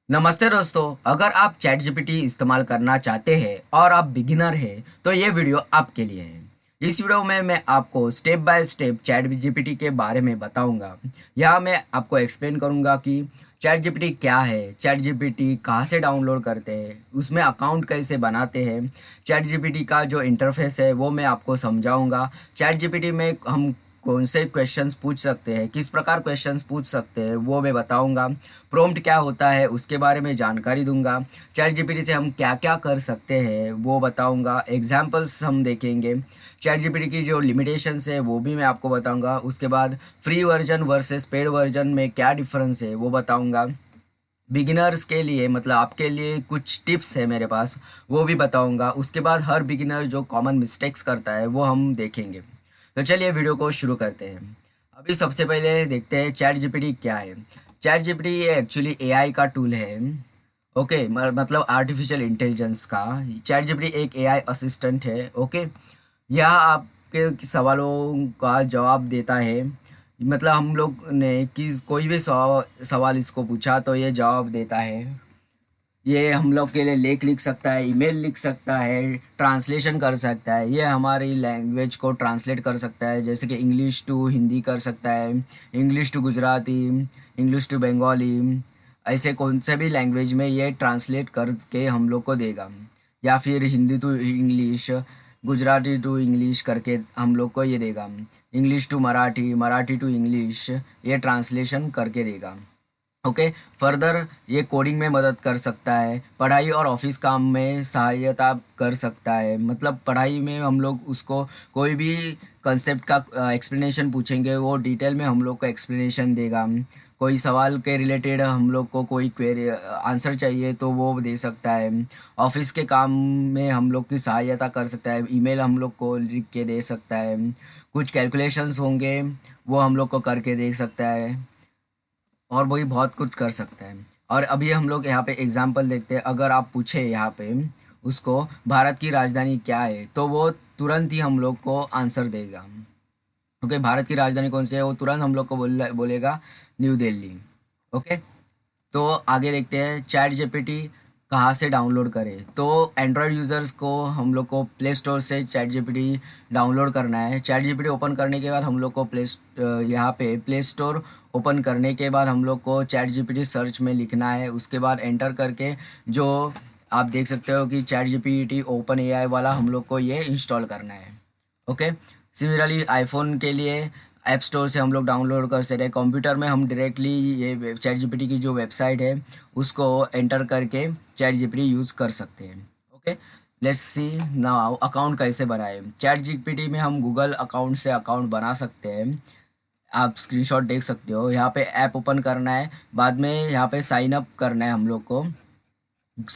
नमस्ते दोस्तों। अगर आप चैट जीपीटी इस्तेमाल करना चाहते हैं और आप बिगिनर हैं तो ये वीडियो आपके लिए है। इस वीडियो में मैं आपको step by step chat GPT के बारे में बताऊंगा। यहाँ मैं आपको एक्सप्लेन करूंगा कि चैट जीपीटी क्या है, चैट जीपीटी कहाँ से डाउनलोड करते हैं, उसमें अकाउंट कैसे बनाते हैं, चैट जीपीटी का जो इंटरफेस है वो मैं आपको समझाऊंगा। चैट जीपीटी में हम कौन से क्वेश्चंस पूछ सकते हैं, किस प्रकार क्वेश्चंस पूछ सकते हैं वो मैं बताऊंगा। प्रॉम्प्ट क्या होता है उसके बारे में जानकारी दूंगा। चैट जीपीटी से हम क्या क्या कर सकते हैं वो बताऊंगा। एग्जाम्पल्स हम देखेंगे। चैट जीपीटी की जो लिमिटेशंस है वो भी मैं आपको बताऊंगा। उसके बाद free version versus paid version में क्या डिफरेंस है वो बताऊंगा। बिगिनर्स के लिए मतलब आपके लिए कुछ टिप्स है मेरे पास, वो भी बताऊंगा। उसके बाद हर बिगिनर जो कॉमन मिस्टेक्स करता है वो हम देखेंगे। तो चलिए वीडियो को शुरू करते हैं। अभी सबसे पहले देखते हैं चैट जीपीटी क्या है। चैट जीपीटी ये एक्चुअली एआई का टूल है। ओके, मतलब आर्टिफिशियल इंटेलिजेंस का। चैट जीपीटी एक एआई असिस्टेंट है। ओके, यह आपके सवालों का जवाब देता है। मतलब हम लोग ने कि कोई भी सवाल इसको पूछा तो ये जवाब देता है। ये हम लोग के लिए लेख लिख सकता है, ईमेल लिख सकता है, ट्रांसलेशन कर सकता है। ये हमारी लैंग्वेज को ट्रांसलेट कर सकता है, जैसे कि इंग्लिश टू हिंदी कर सकता है, English to Gujarati, English to Bengali. ऐसे कौन से भी लैंग्वेज में ये ट्रांसलेट करके हम लोग को देगा। या फिर Hindi to English, Gujarati to English करके हम लोग को ये देगा। English to Marathi, Marathi to English, ये ट्रांसलेशन करके देगा। ओके, फर्दर ये कोडिंग में मदद कर सकता है, पढ़ाई और ऑफिस काम में सहायता कर सकता है। मतलब पढ़ाई में हम लोग उसको कोई भी कंसेप्ट का एक्सप्लेनेशन पूछेंगे वो डिटेल में हम लोग को एक्सप्लेनेशन देगा। कोई सवाल के रिलेटेड हम लोग को कोई क्वेरी आंसर चाहिए तो वो दे सकता है। ऑफिस के काम में हम लोग की सहायता कर सकता है, ईमेल हम लोग को लिख के दे सकता है। कुछ कैलकुलेशंस होंगे वो हम लोग को करके दे सकता है, और वही बहुत कुछ कर सकता है। और अभी हम लोग यहाँ पे एग्जाम्पल देखते हैं। अगर आप पूछे यहाँ पे उसको भारत की राजधानी क्या है तो वो तुरंत ही हम लोग को आंसर देगा। ओके, भारत की राजधानी कौन सी है वो तुरंत हम लोग को बोलेगा न्यू दिल्ली। ओके, तो आगे देखते हैं चैट जीपीटी कहाँ से डाउनलोड करें। तो एंड्रॉयड यूज़र्स को हम लोग को प्ले स्टोर से चैट जीपीटी डाउनलोड करना है। चैट जीपीटी ओपन करने के बाद हम लोग को यहाँ पे प्ले स्टोर ओपन करने के बाद हम लोग को चैट जीपीटी सर्च में लिखना है। उसके बाद एंटर करके जो आप देख सकते हो कि चैट जीपीटी ओपन एआई वाला हम लोग को ये इंस्टॉल करना है। ओके, सिमिलरली आईफोन के लिए ऐप स्टोर से हम लोग डाउनलोड कर सकते हैं। कंप्यूटर में हम डायरेक्टली ये चैट जीपीटी की जो वेबसाइट है उसको एंटर करके चैट जीपीटी यूज़ कर सकते हैं। Okay, let's see now account कैसे बनाए। चैट जीपीटी में हम गूगल अकाउंट से अकाउंट बना सकते हैं। आप स्क्रीनशॉट देख सकते हो। यहाँ पे ऐप ओपन करना है, बाद में यहाँ पे साइन अप करना है हम लोग को।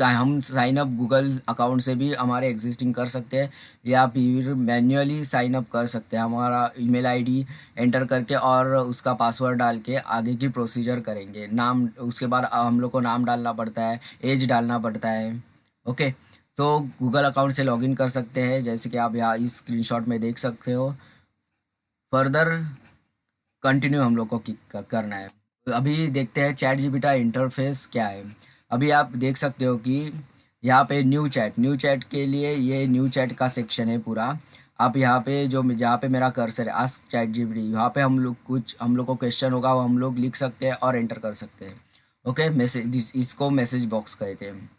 हम साइन अप गूगल अकाउंट से भी हमारे एग्जिस्टिंग कर सकते हैं, या फिर मैन्युअली साइन अप कर सकते हैं हमारा ईमेल आईडी एंटर करके और उसका पासवर्ड डाल के आगे की प्रोसीजर करेंगे। नाम, उसके बाद हम लोग को नाम डालना पड़ता है, एज डालना पड़ता है। ओके, तो गूगल अकाउंट से लॉगिन कर सकते हैं जैसे कि आप यहाँ इस स्क्रीनशॉट में देख सकते हो। फर्दर कंटिन्यू हम लोग को करना है। अभी देखते हैं चैट जीपीटी इंटरफेस क्या है। अभी आप देख सकते हो कि यहाँ पे न्यू चैट के लिए ये न्यू चैट का सेक्शन है पूरा। आप यहाँ पे जो जहाँ पे मेरा कर्सर है आस्क चैट जीपीटी, यहाँ पे हम लोग को क्वेश्चन होगा वो हम लोग लिख सकते हैं और एंटर कर सकते हैं। ओके, मैसेज, इसको मैसेज बॉक्स कहते हैं।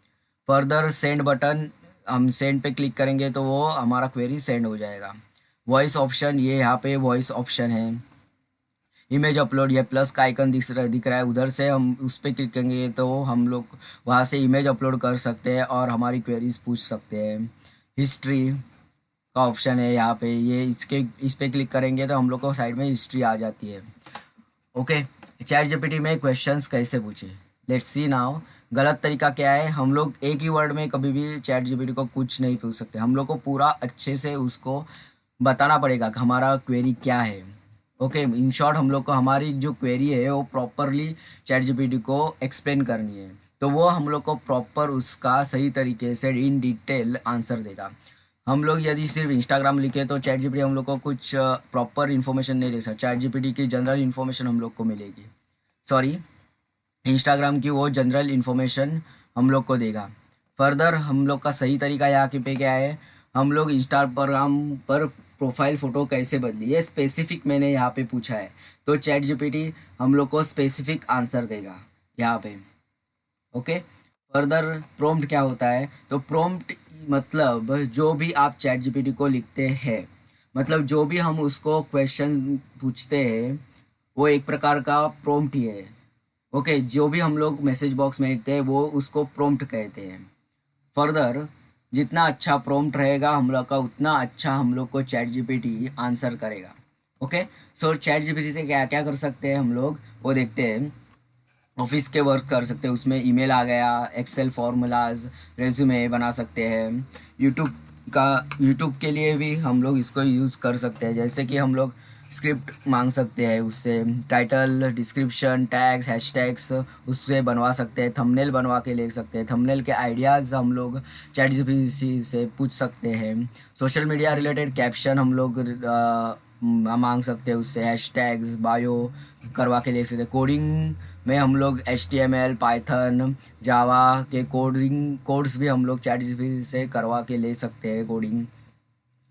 फर्दर सेंड बटन, हम सेंड पे क्लिक करेंगे तो वो हमारा क्वेरी सेंड हो जाएगा। वॉइस ऑप्शन, ये यहाँ पे वॉइस ऑप्शन है। इमेज अपलोड, ये प्लस का आइकन दिख रहा है, उधर से हम उस पर क्लिक करेंगे तो हम लोग वहाँ से इमेज अपलोड कर सकते हैं और हमारी क्वेरीज पूछ सकते हैं। हिस्ट्री का ऑप्शन है यहाँ पे, ये इस पे क्लिक करेंगे तो हम लोग को साइड में हिस्ट्री आ जाती है। ओके, चैट जीपीटी में क्वेश्चंस कैसे पूछे, लेट्स सी नाउ। गलत तरीका क्या है, हम लोग एक ही वर्ड में कभी भी चैट जीपीटी को कुछ नहीं पूछ सकते। हम लोग को पूरा अच्छे से उसको बताना पड़ेगा कि हमारा क्वेरी क्या है। ओके, इन शॉर्ट हम लोग को हमारी जो क्वेरी है वो प्रॉपरली चैट जीपीटी को एक्सप्लेन करनी है, तो वो हम लोग को प्रॉपर उसका सही तरीके से इन डिटेल आंसर देगा। हम लोग यदि सिर्फ इंस्टाग्राम लिखे तो चैट जीपीटी हम लोग को कुछ प्रॉपर इन्फॉर्मेशन नहीं दे सकता। चैट जीपीटी की जनरल इन्फॉर्मेशन हम लोग को मिलेगी। सॉरी, इंस्टाग्राम की वो जनरल इन्फॉर्मेशन हम लोग को देगा। फर्दर हम लोग का सही तरीका यहाँ के पे क्या है, हम लोग इंस्टाग्राम पर प्रोफाइल फ़ोटो कैसे बदली, ये स्पेसिफिक मैंने यहाँ पे पूछा है। तो चैट जीपीटी हम लोग को स्पेसिफिक आंसर देगा यहाँ पे। ओके। फर्दर प्रॉम्प्ट क्या होता है, तो प्रॉम्प्ट मतलब जो भी आप चैट जीपीटी को लिखते हैं, मतलब जो भी हम उसको क्वेश्चन पूछते हैं, वो एक प्रकार का प्रॉम्प्ट ही है। ओके, जो भी हम लोग मैसेज बॉक्स में लिखते हैं वो उसको प्रॉम्प्ट कहते हैं। फर्दर जितना अच्छा प्रॉम्प्ट रहेगा हम लोग का, उतना अच्छा हम लोग को चैट जीपीटी आंसर करेगा। ओके। सो चैट जीपीटी से क्या क्या कर सकते हैं हम लोग, वो देखते हैं। ऑफिस के वर्क कर सकते हैं, उसमें ईमेल आ गया, एक्सेल फॉर्मूलाज, रेज्यूमे बना सकते हैं। यूट्यूब का, यूट्यूब के लिए भी हम लोग इसको यूज़ कर सकते हैं, जैसे कि हम लोग स्क्रिप्ट मांग सकते हैं उससे, टाइटल, डिस्क्रिप्शन, टैग्स, हैशटैग्स उससे बनवा सकते हैं, थंबनेल बनवा के ले सकते हैं, थंबनेल के आइडियाज़ हम लोग चैट जीपीटी से पूछ सकते हैं। सोशल मीडिया रिलेटेड कैप्शन हम लोग मांग सकते हैं उससे, हैशटैग्स, बायो करवा के ले सकते हैं। कोडिंग में हम लोग HTML, पाइथन, जावा के कोड्स भी हम लोग चैट जीपीटी से करवा के ले सकते हैं कोडिंग।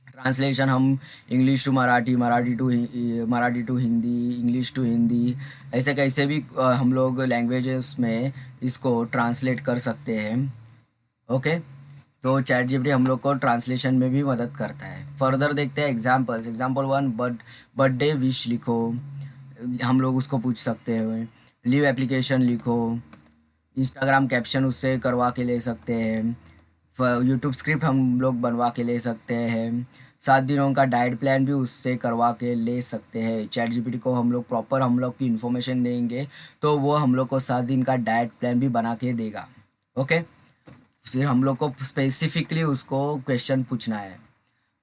ट्रांसलेशन हम English to Marathi, Marathi to Hindi, English to Hindi, ऐसे कैसे भी हम लोग लैंग्वेजेस में इसको ट्रांसलेट कर सकते हैं। ओके। तो चैट जीपीटी हम लोग को ट्रांसलेशन में भी मदद करता है। फर्दर देखते हैं examples. Example one, birthday wish लिखो, हम लोग उसको पूछ सकते हैं। लीव एप्लीकेशन लिखो, इंस्टाग्राम कैप्शन उससे करवा के ले सकते हैं। यूट्यूब स्क्रिप्ट हम लोग बनवा के ले सकते हैं। 7 दिनों का डाइट प्लान भी उससे करवा के ले सकते हैं। चैट जीपीटी को हम लोग प्रॉपर हम लोग की इन्फॉर्मेशन देंगे तो वो हम लोग को 7 दिन का डाइट प्लान भी बना के देगा। ओके। फिर हम लोग को स्पेसिफिकली उसको क्वेश्चन पूछना है।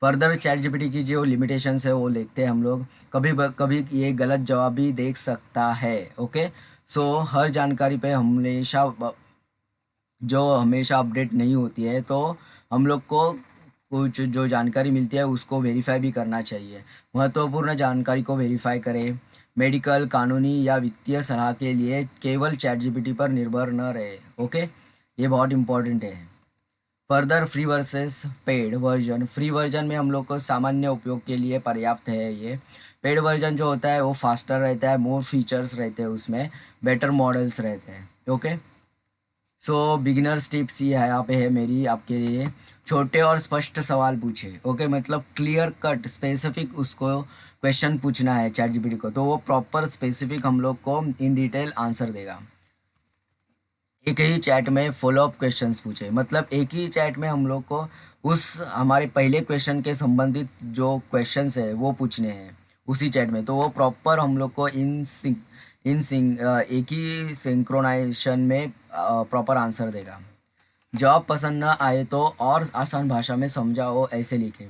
फर्दर चैट जीपीटी की जो लिमिटेशंस है वो देखते हैं हम लोग। कभी ये गलत जवाब भी देख सकता है। ओके। सो हर जानकारी पे हमेशा अपडेट नहीं होती है, तो हम लोग को कुछ जो जानकारी मिलती है उसको वेरीफाई भी करना चाहिए। महत्वपूर्ण जानकारी को वेरीफाई करें। मेडिकल, कानूनी या वित्तीय सलाह के लिए केवल चैट जीपीटी पर निर्भर न रहे। ओके, ये बहुत इंपॉर्टेंट है। Further free versus paid version. Free version में हम लोग को सामान्य उपयोग के लिए पर्याप्त है ये। पेड वर्जन जो होता है वो फास्टर रहता है, मोर फीचर्स रहते हैं उसमें, बेटर मॉडल्स रहते हैं। ओके। सो बिगिनर्स टिप्स ये है यहाँ पे है मेरी आपके लिए। छोटे और स्पष्ट सवाल पूछे। ओके, मतलब क्लियर कट स्पेसिफिक उसको क्वेश्चन पूछना है चैट जीपीटी को, तो वो प्रॉपर स्पेसिफिक हम लोग को इन डिटेल आंसर देगा। एक ही चैट में फॉलोअप क्वेश्चंस पूछे, मतलब एक ही चैट में हम लोग को उस हमारे पहले क्वेश्चन के संबंधित जो क्वेश्चंस है वो पूछने हैं उसी चैट में, तो वो प्रॉपर हम लोग को एक ही सिंक्रोनाइजेशन में प्रॉपर आंसर देगा। जवाब पसंद ना आए तो और आसान भाषा में समझाओ, ऐसे लिखे।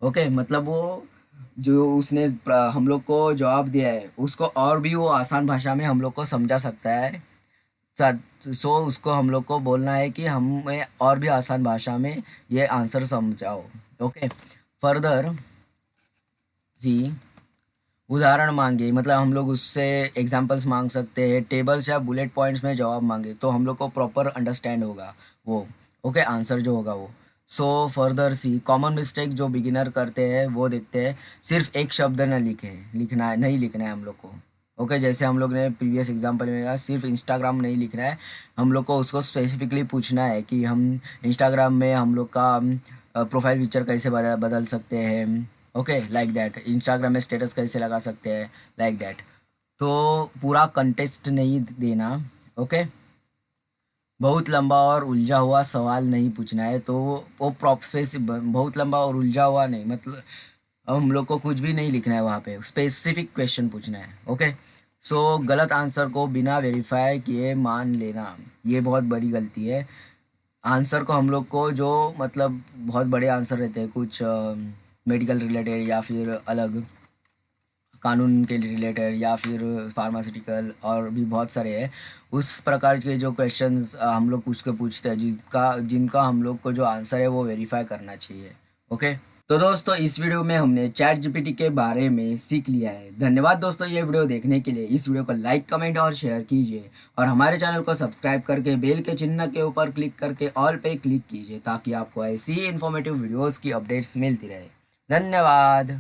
ओके, मतलब वो जो उसने हम लोग को जवाब दिया है उसको और भी वो आसान भाषा में हम लोग को समझा सकता है। सो उसको हम लोग को बोलना है कि हमें और भी आसान भाषा में ये आंसर समझाओ। ओके। फर्दर जी, उदाहरण मांगे, मतलब हम लोग उससे एग्जांपल्स मांग सकते हैं। टेबल्स या बुलेट पॉइंट्स में जवाब मांगे तो हम लोग को प्रॉपर अंडरस्टैंड होगा वो। ओके, आंसर जो होगा वो। सो फर्दर सी, कॉमन मिस्टेक जो बिगिनर करते हैं वो देखते हैं। सिर्फ एक शब्द न लिखे, लिखना है नहीं, लिखना है हम लोग को। ओके, जैसे हम लोग ने प्रीवियस एग्जांपल में कहा, सिर्फ इंस्टाग्राम नहीं लिखना है, हम लोग को उसको स्पेसिफिकली पूछना है कि हम इंस्टाग्राम में हम लोग का प्रोफाइल पिक्चर कैसे बदल सकते हैं। Okay, like that. इंस्टाग्राम में स्टेटस कैसे लगा सकते हैं, लाइक दैट। तो पूरा कंटेक्स्ट नहीं देना। ओके, बहुत लंबा और उलझा हुआ सवाल नहीं पूछना है, तो वो बहुत लंबा और उलझा हुआ नहीं, मतलब हम लोग को कुछ भी नहीं लिखना है वहाँ पे, स्पेसिफिक क्वेश्चन पूछना है। ओके। सो गलत आंसर को बिना वेरीफाई किए मान लेना, ये बहुत बड़ी गलती है। आंसर को हम लोग को जो, मतलब बहुत बड़े आंसर रहते हैं कुछ मेडिकल रिलेटेड या फिर अलग कानून के रिलेटेड या फिर फार्मास्यूटिकल और भी बहुत सारे हैं, उस प्रकार के जो क्वेश्चंस हम लोग पूछते हैं जिनका जिनका हम लोग को जो आंसर है वो वेरीफाई करना चाहिए। ओके। तो दोस्तों इस वीडियो में हमने चैट जीपीटी के बारे में सीख लिया है। धन्यवाद दोस्तों ये वीडियो देखने के लिए। इस वीडियो को लाइक कमेंट और शेयर कीजिए और हमारे चैनल को सब्सक्राइब करके बेल के चिन्ह के ऊपर क्लिक करके ऑल पे क्लिक कीजिए ताकि आपको ऐसी ही इन्फॉर्मेटिव वीडियोस की अपडेट्स मिलती रहे। धन्यवाद।